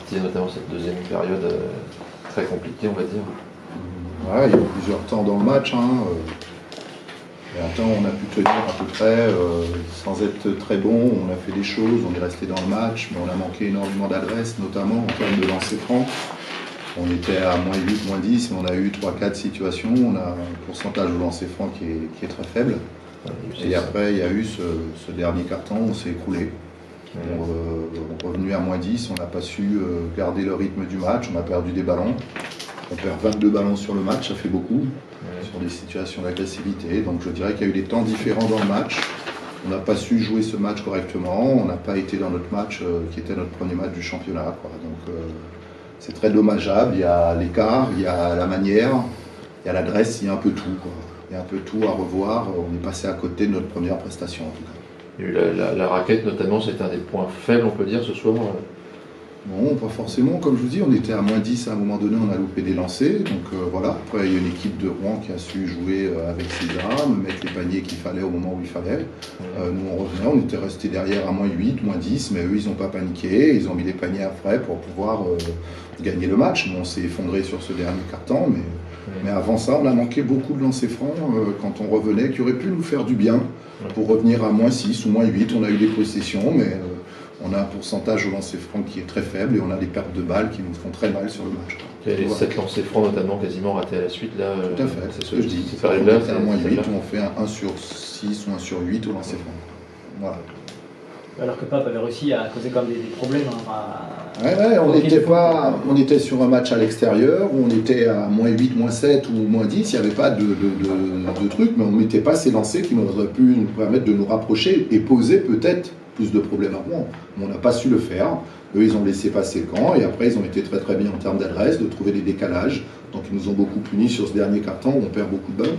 expliquer notamment cette deuxième période très compliquée, on va dire? Ouais, il y a eu plusieurs temps dans le match. Et un temps, on a pu tenir à peu près sans être très bon. On a fait des choses, on est resté dans le match, mais on a manqué énormément d'adresse, notamment en termes de lancer franc. On était à moins 8, moins 10, mais on a eu 3-4 situations. On a un pourcentage de lancer franc qui est très faible. Et après, il y a eu ce dernier carton, on s'est écroulé. On est revenu à moins 10, on n'a pas su garder le rythme du match, on a perdu des ballons. On perd 22 ballons sur le match, ça fait beaucoup, sur des situations d'agressivité. Donc je dirais qu'il y a eu des temps différents dans le match. On n'a pas su jouer ce match correctement, on n'a pas été dans notre match qui était notre premier match du championnat, quoi. Donc c'est très dommageable, il y a l'écart, il y a la manière, il y a l'adresse, il y a un peu tout, quoi. Il y a un peu tout à revoir, on est passé à côté de notre première prestation en tout cas. Il y a eu la raquette notamment, c'est un des points faibles, on peut dire, ce soir. Non, pas forcément. Comme je vous dis, on était à moins 10 à un moment donné, on a loupé des lancers. Donc voilà, après il y a une équipe de Rouen qui a su jouer avec ses armes, mettre les paniers qu'il fallait au moment où il fallait. Nous on revenait, on était resté derrière à moins 8, moins 10, mais eux ils n'ont pas paniqué, ils ont mis les paniers à frais pour pouvoir gagner le match. Bon, on s'est effondré sur ce dernier quart-temps, mais avant ça, on a manqué beaucoup de lancers francs quand on revenait, qui auraient pu nous faire du bien pour revenir à moins 6 ou moins 8. On a eu des possessions, mais on a un pourcentage au lancer franc qui est très faible et on a des pertes de balles qui nous font très mal sur le match. Il y a les 7 lancers francs notamment quasiment ratés à la suite. Là, tout à fait, c'est ce que je dis. Cette période-là, c'est à moins 8, on fait un 1 sur 6 ou 1 sur 8 au lancer franc. Voilà. Alors que Pape avait réussi à causer quand même des problèmes. On était sur un match à l'extérieur, où on était à moins 8, moins 7 ou moins 10, il n'y avait pas de truc, mais on ne mettait pas ces lancers qui auraient pu nous permettre de nous rapprocher et poser peut-être plus de problèmes à Rouen. Mais on n'a pas su le faire. Eux, ils ont laissé passer le camp et après, ils ont été très très bien en termes d'adresse, de trouver des décalages. Donc, ils nous ont beaucoup punis sur ce dernier quart-temps où on perd beaucoup de balles.